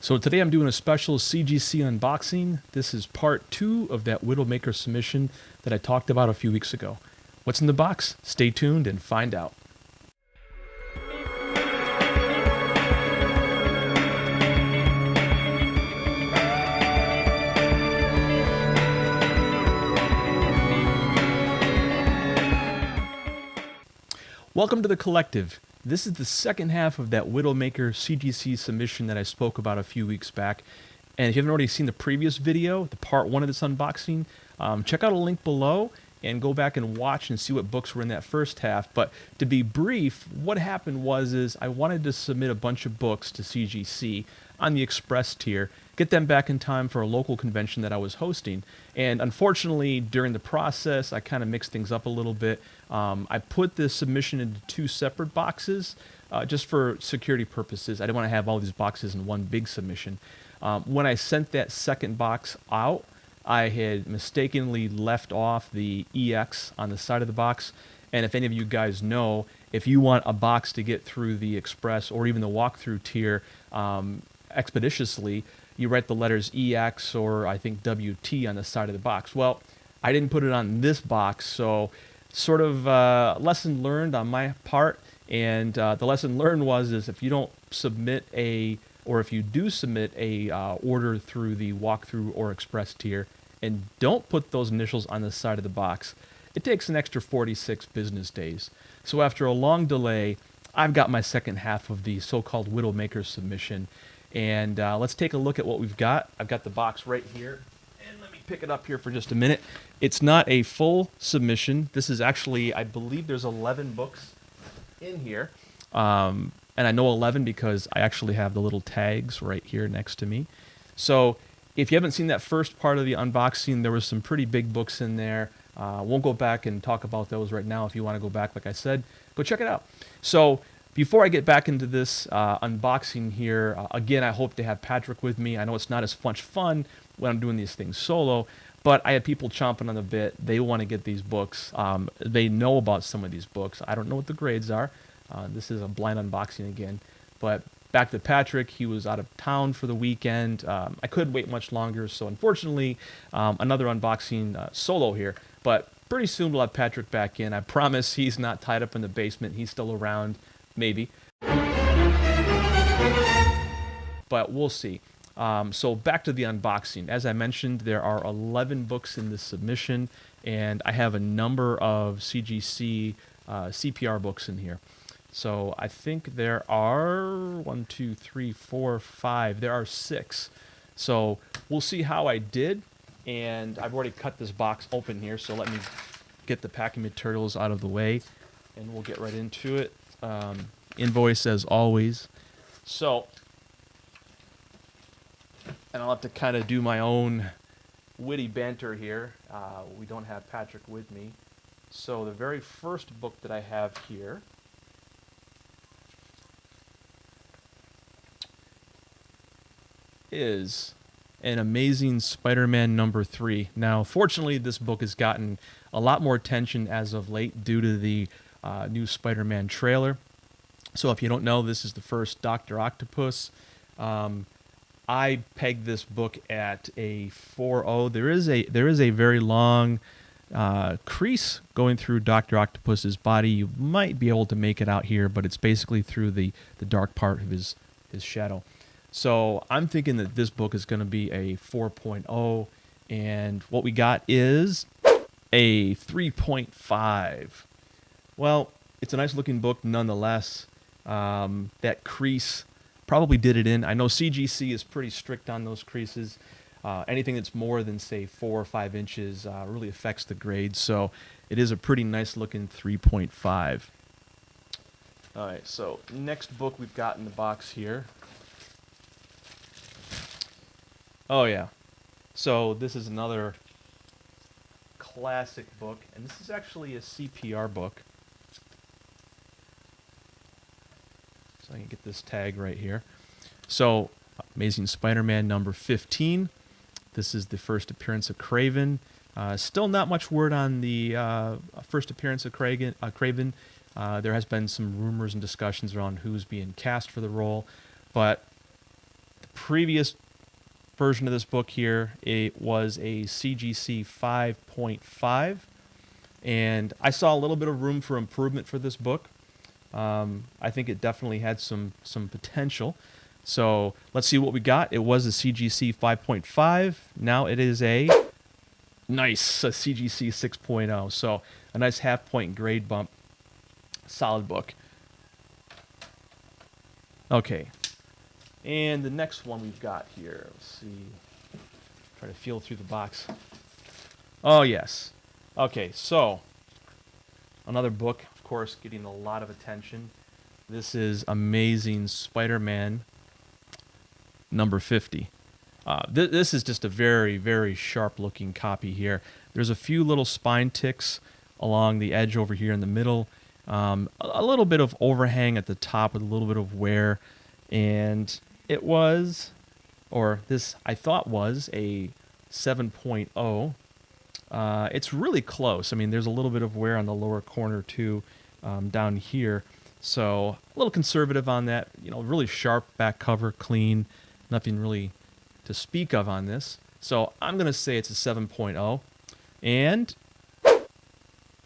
So today I'm doing a special CGC unboxing. This is part 2 of that Widowmaker submission that I talked about a few weeks ago. What's in the box? Stay tuned and find out. Welcome to the collective. This is the second half of that Widowmaker CGC submission that I spoke about a few weeks back. And if you haven't already seen the previous video, the part 1 of this unboxing, check out a link below and go back and watch and see what books were in that first half. But to be brief, what happened was I wanted to submit a bunch of books to CGC on the Express tier, get them back in time for a local convention that I was hosting. And unfortunately, during the process, I kind of mixed things up a little bit. I put this submission into 2 separate boxes just for security purposes. I didn't want to have all these boxes in one big submission. When I sent that second box out, I had mistakenly left off the EX on the side of the box. And if any of you guys know, if you want a box to get through the Express or even the walkthrough tier expeditiously, you write the letters EX or I think WT on the side of the box. Well, I didn't put it on this box, so sort of lesson learned on my part. And the lesson learned was if you don't submit or if you do submit a order through the walkthrough or Express tier and don't put those initials on the side of the box, it takes an extra 46 business days. So after a long delay, I've got my second half of the so-called Widowmaker submission. And let's take a look at what we've got. I've got the box right here. And let me pick it up here for just a minute. It's not a full submission. This is actually, I believe there's 11 books in here. And I know 11 because I actually have the little tags right here next to me. So if you haven't seen that first part of the unboxing, there was some pretty big books in there. Won't go back and talk about those right now. If you want to go back, like I said, go check it out. So before I get back into this unboxing here, again, I hope to have Patrick with me. I know it's not as much fun when I'm doing these things solo, but I had people chomping on the bit. They want to get these books. They know about some of these books. I don't know what the grades are. This is a blind unboxing again. But back to Patrick. He was out of town for the weekend. I couldn't wait much longer, so unfortunately, another unboxing solo here. But pretty soon we'll have Patrick back in. I promise he's not tied up in the basement. He's still around, maybe. But we'll see. So back to the unboxing. As I mentioned, there are 11 books in this submission, and I have a number of CGC CPR books in here. So I think there are 1, 2, 3, 4, 5. There are 6. So we'll see how I did. And I've already cut this box open here, so let me get the packing materials out of the way, and we'll get right into it. Invoice as always. So, and I'll have to kind of do my own witty banter here. We don't have Patrick with me. So the very first book that I have here is an Amazing Spider-Man #3. Now, fortunately, this book has gotten a lot more attention as of late due to the new Spider-Man trailer. So if you don't know, this is the first Dr. Octopus. I pegged this book at a 4.0. There is a very long crease going through Dr. Octopus's body. You might be able to make it out here, but it's basically through the dark part of his shadow. So I'm thinking that this book is going to be a 4.0, and what we got is a 3.5. Well, it's a nice looking book nonetheless. That crease probably did it in. I know CGC is pretty strict on those creases. Anything that's more than, say, 4 or 5 inches really affects the grade. So it is a pretty nice looking 3.5. All right, so next book we've got in the box here. Oh, yeah. So this is another classic book, and this is actually a CPR book. So I can get this tag right here. So, Amazing Spider-Man #15. This is the first appearance of Kraven. Still not much word on the first appearance of Kraven. There has been some rumors and discussions around who's being cast for the role, but previous version of this book here, it was a CGC 5.5, and I saw a little bit of room for improvement for this book. I think it definitely had some potential. So let's see what we got. It was a CGC 5.5. Now it is a CGC 6.0. So a nice half-point grade bump. Solid book. Okay. And the next one we've got here. Let's see. Try to feel through the box. Oh, yes. Okay, so another book, of course, getting a lot of attention. This is Amazing Spider-Man number 50. This is just a very, very sharp-looking copy here. There's a few little spine ticks along the edge over here in the middle. A little bit of overhang at the top with a little bit of wear. And it was, or this I thought was, a 7.0. It's really close. I mean, there's a little bit of wear on the lower corner too, down here. So a little conservative on that. You know, really sharp back cover, clean. Nothing really to speak of on this. So I'm going to say it's a 7.0. And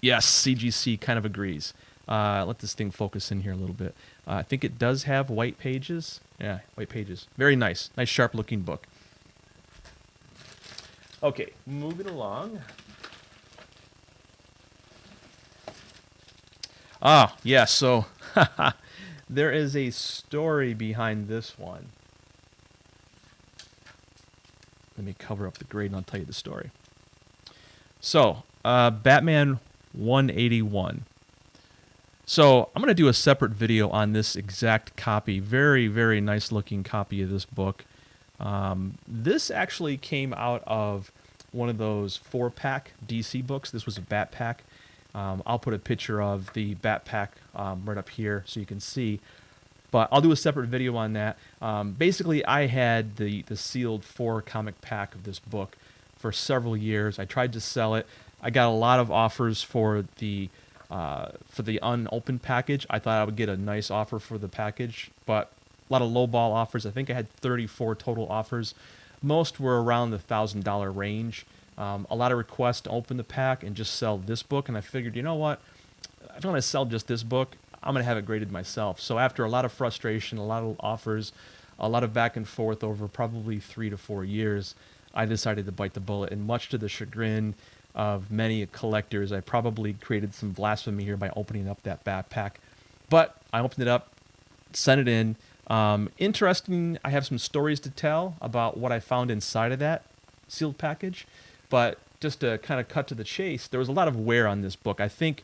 yes, CGC kind of agrees. Let this thing focus in here a little bit. I think it does have white pages. Yeah, white pages. Very nice. Nice sharp looking book. Okay, moving along. Ah, yeah, so there is a story behind this one. Let me cover up the grade and I'll tell you the story. So, Batman 181. So, I'm going to do a separate video on this exact copy. Very, very nice looking copy of this book. This actually came out of one of those 4-pack DC books. This was a Bat Pack. I'll put a picture of the Bat Pack right up here so you can see. But I'll do a separate video on that. Basically, I had the sealed 4-comic pack of this book for several years. I tried to sell it. I got a lot of offers for the unopened package. I thought I would get a nice offer for the package, but a lot of lowball offers. I think I had 34 total offers. Most were around the $1,000 range. A lot of requests to open the pack and just sell this book, and I figured, you know what? If I'm going to sell just this book, I'm going to have it graded myself. So after a lot of frustration, a lot of offers, a lot of back and forth over probably 3 to 4 years, I decided to bite the bullet, and much to the chagrin of many collectors, I probably created some blasphemy here by opening up that Bat Pack. But I opened it up, sent it in. Interesting, I have some stories to tell about what I found inside of that sealed package. But just to kind of cut to the chase, there was a lot of wear on this book. I think,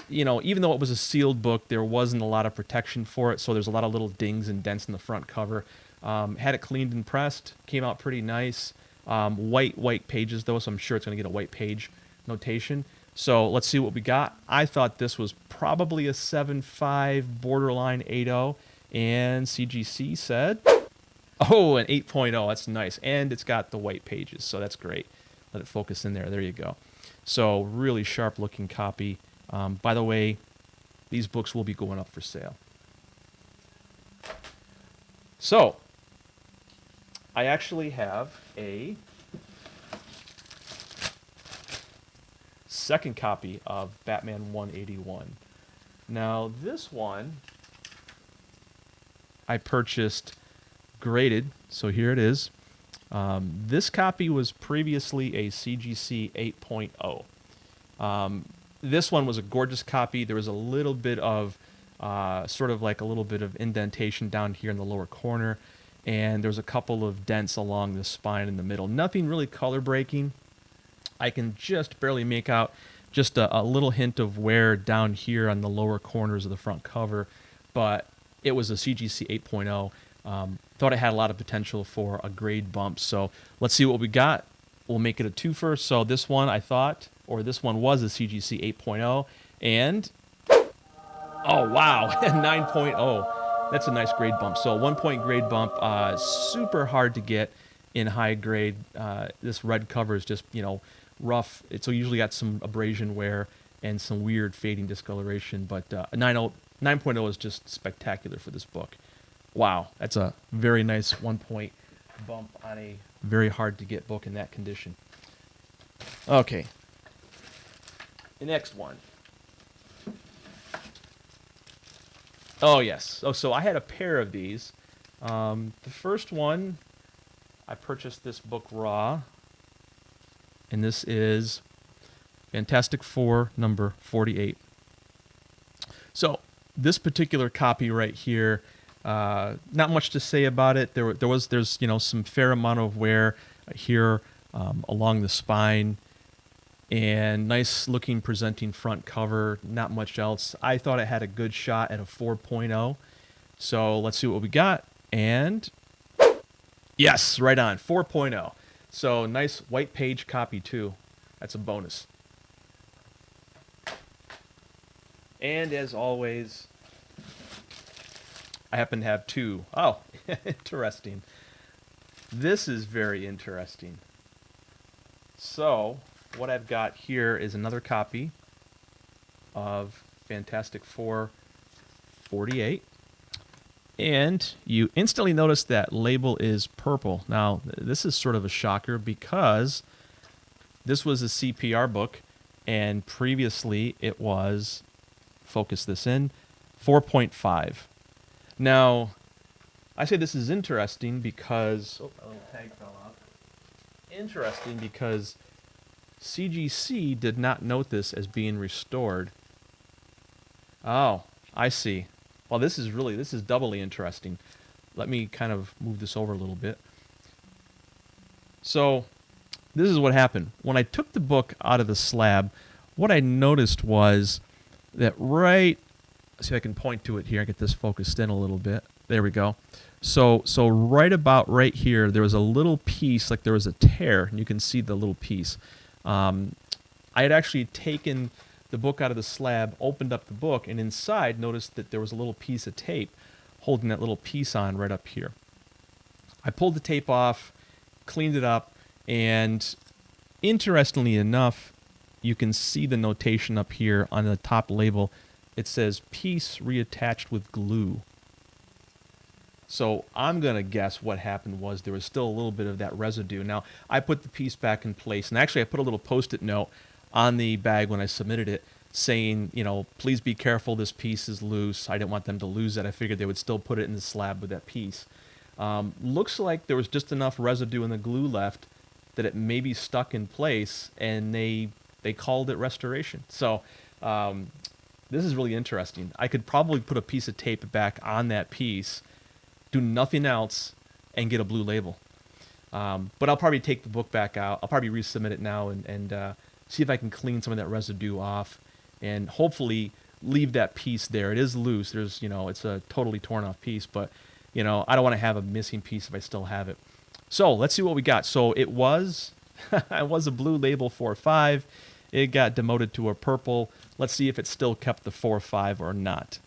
you know, even though it was a sealed book, there wasn't a lot of protection for it. So there's a lot of little dings and dents in the front cover. Had it cleaned and pressed, came out pretty nice. White pages though, so I'm sure it's going to get a white page notation. So let's see what we got. I thought this was probably a 7.5, borderline 8.0, and CGC said, oh, an 8.0. That's nice, and it's got the white pages, so that's great. Let it focus in there. There you go. So really sharp looking copy. By the way, these books will be going up for sale. So I actually have a second copy of Batman 181. Now this one I purchased graded, so here it is. This copy was previously a CGC 8.0. This one was a gorgeous copy. There was a little bit of sort of like a little bit of indentation down here in the lower corner, and there's a couple of dents along the spine in the middle. Nothing really color breaking. I can just barely make out just a little hint of wear down here on the lower corners of the front cover, but it was a CGC 8.0. Thought it had a lot of potential for a grade bump, so let's see what we got. We'll make it a twofer. So this one I thought, or this one was a CGC 8.0, and oh wow, 9.0. That's a nice grade bump. So 1-point grade bump, super hard to get in high grade. This red cover is just, you know, rough. It's usually got some abrasion wear and some weird fading discoloration, but 9.0 is just spectacular for this book. Wow, that's a very nice 1-point bump on a very hard to get book in that condition. Okay. The next one. Oh, yes. Oh, so I had a pair of these. The first one, I purchased this book raw, and this is Fantastic Four number 48. So this particular copy right here, not much to say about it. There's some fair amount of wear here along the spine, and nice looking presenting front cover. Not much else. I thought it had a good shot at a 4.0. So let's see what we got. And yes, right on, 4.0. So nice white page copy too. That's a bonus. And as always, I happen to have two. Oh, interesting. This is very interesting. So what I've got here is another copy of Fantastic Four 48. And you instantly notice that label is purple. Now, this is sort of a shocker because this was a CPR book, and previously it was, focus this in, 4.5. Now, I say this is interesting because, oh, my little tag fell off. Interesting because CGC did not note this as being restored. Oh, I see. Well, this is doubly interesting. Let me kind of move this over a little bit. So, this is what happened. When I took the book out of the slab, what I noticed was that right, let's see if I can point to it here, get this focused in a little bit. There we go. So right about right here, there was a little piece, like there was a tear, and you can see the little piece. I had actually taken the book out of the slab, opened up the book, and inside noticed that there was a little piece of tape holding that little piece on right up here. I pulled the tape off, cleaned it up, and interestingly enough, you can see the notation up here on the top label. It says piece reattached with glue. So I'm going to guess what happened was there was still a little bit of that residue. Now, I put the piece back in place, and actually I put a little Post-it note on the bag when I submitted it saying, please be careful, this piece is loose. I didn't want them to lose it. I figured they would still put it in the slab with that piece. Looks like there was just enough residue in the glue left that it maybe stuck in place, and they called it restoration. So this is really interesting. I could probably put a piece of tape back on that piece, do nothing else, and get a blue label. But I'll probably take the book back out. I'll probably resubmit it now and see if I can clean some of that residue off and hopefully leave that piece there. It is loose. There's, it's a totally torn off piece, but, I don't want to have a missing piece if I still have it. So let's see what we got. So it was, it was a blue label 4.5. It got demoted to a purple. Let's see if it still kept the 4.5 or not.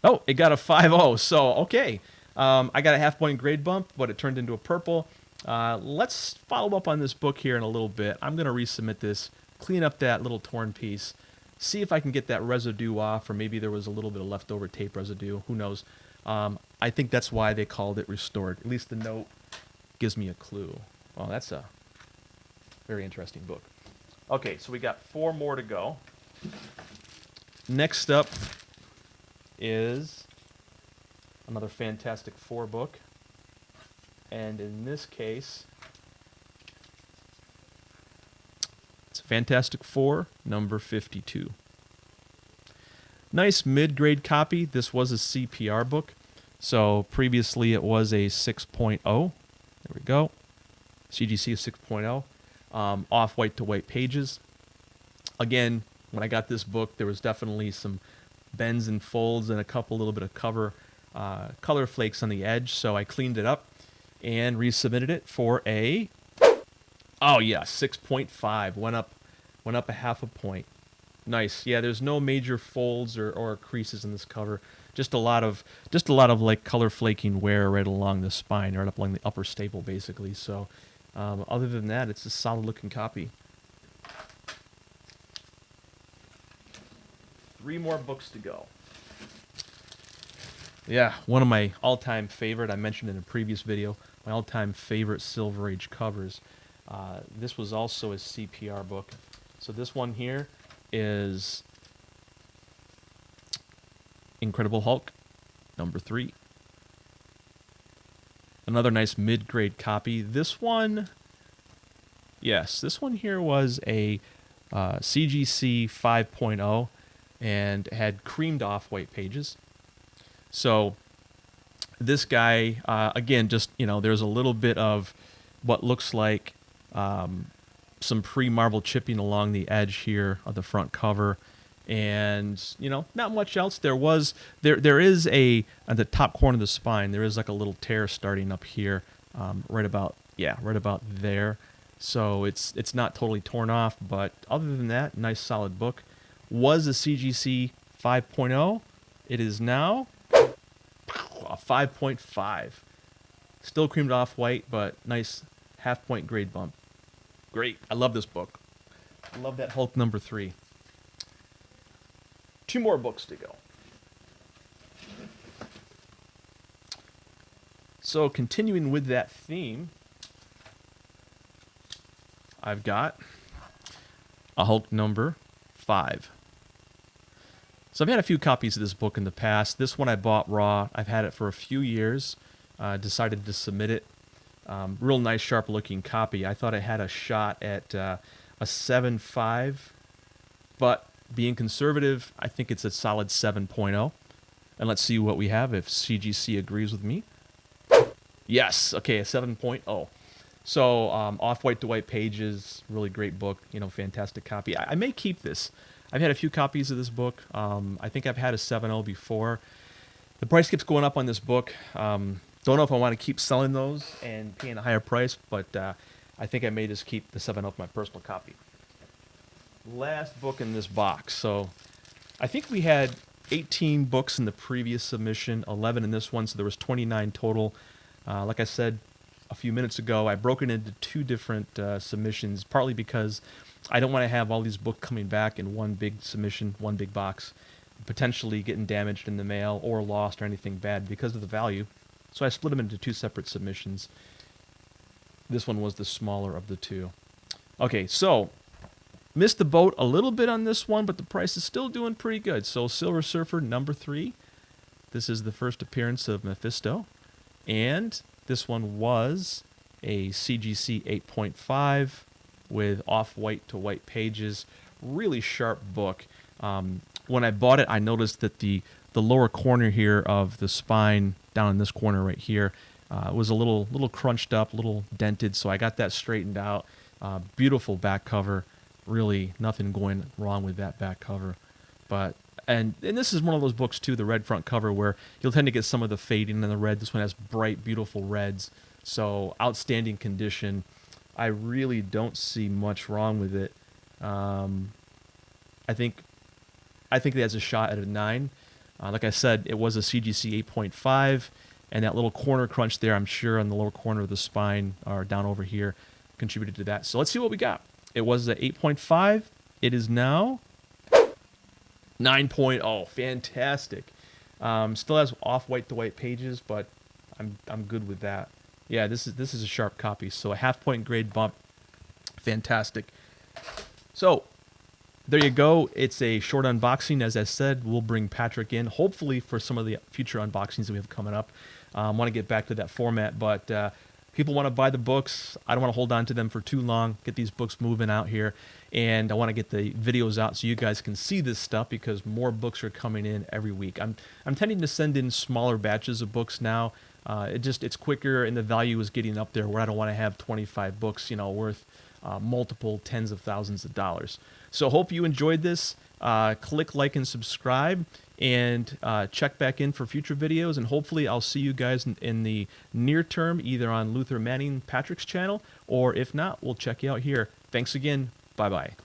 Oh, it got a 5.0. So, okay. I got a half-point grade bump, but it turned into a purple. Let's follow up on this book here in a little bit. I'm going to resubmit this, clean up that little torn piece, see if I can get that residue off, or maybe there was a little bit of leftover tape residue. Who knows? I think that's why they called it restored. At least the note gives me a clue. Well, that's a very interesting book. Okay, so we got 4 more to go. Next up is another Fantastic Four book. And in this case, it's Fantastic Four number 52. Nice mid-grade copy. This was a CPR book. So previously it was a 6.0. There we go. CGC 6.0. Off-white to white pages. Again, when I got this book, there was definitely some bends and folds and a little bit of color flakes on the edge. So I cleaned it up and resubmitted it for a, 6.5. Went up a half a point. Nice. Yeah, there's no major folds or creases in this cover. Just a lot of like color flaking wear right along the spine, right up along the upper staple, basically. So, other than that, it's a solid looking copy. 3 more books to go. Yeah, one of my all-time favorite, I mentioned in a previous video, my all-time favorite Silver Age covers. This was also a CPR book. So this one here is Incredible Hulk, #3. Another nice mid-grade copy. This one, yes, this one here was a CGC 5.0 and had creamed off-white pages. So this guy, again, just, there's a little bit of what looks like some pre-marble chipping along the edge here of the front cover. And, not much else. There is at the top corner of the spine, there is like a little tear starting up here, right about there. So it's not totally torn off, but other than that, nice solid book. Was a CGC 5.0. It is now a 5.5. Still creamed off white, but nice half-point grade bump. Great. I love this book. I love that Hulk #3. 2 more books to go. So continuing with that theme, I've got a Hulk #5. So I've had a few copies of this book in the past. This one I bought raw. I've had it for a few years. Decided to submit it. Real nice, sharp-looking copy. I thought I had a shot at a 7.5, but being conservative, I think it's a solid 7.0. And let's see what we have if CGC agrees with me. Yes, okay, a 7.0. So off-white to white pages, really great book, fantastic copy. I may keep this. I've had a few copies of this book. I think I've had a 7.0 before. The price keeps going up on this book. Don't know if I want to keep selling those and paying a higher price, but I think I may just keep the 7.0 for my personal copy. Last book in this box. So I think we had 18 books in the previous submission, 11 in this one, so there was 29 total. Like I said a few minutes ago, I broke it into 2 different submissions, partly because I don't want to have all these books coming back in one big submission, one big box, potentially getting damaged in the mail or lost or anything bad because of the value. So I split them into 2 separate submissions. This one was the smaller of the 2. Okay, so missed the boat a little bit on this one, but the price is still doing pretty good. So Silver Surfer #3. This is the first appearance of Mephisto. And this one was a CGC 8.5 with off-white to white pages. Really sharp book. When I bought it, I noticed that the lower corner here of the spine, down in this corner right here, was a little crunched up, a little dented, so I got that straightened out. Beautiful back cover. Really nothing going wrong with that back cover. And this is one of those books too, the red front cover, where you'll tend to get some of the fading in the red. This one has bright, beautiful reds. So outstanding condition. I really don't see much wrong with it. I think it has a shot at a 9. Like I said, it was a CGC 8.5, and that little corner crunch there, I'm sure on the lower corner of the spine or down over here, contributed to that. So let's see what we got. It was a 8.5. It is now 9.0. Fantastic. Still has off-white to white pages, but I'm good with that. Yeah, this is a sharp copy. So a half-point grade bump. Fantastic. So there you go. It's a short unboxing. As I said, we'll bring Patrick in, hopefully for some of the future unboxings that we have coming up. I want to get back to that format, but people want to buy the books. I don't want to hold on to them for too long. Get these books moving out here, and I want to get the videos out so you guys can see this stuff, because more books are coming in every week. I'm tending to send in smaller batches of books now. It's quicker, and the value is getting up there where I don't want to have 25 books, worth multiple tens of thousands of dollars. So hope you enjoyed this. Click like and subscribe, and check back in for future videos, and hopefully I'll see you guys in the near term, either on Luther Manning Patrick's channel, or if not, we'll check you out here. Thanks again. Bye-bye.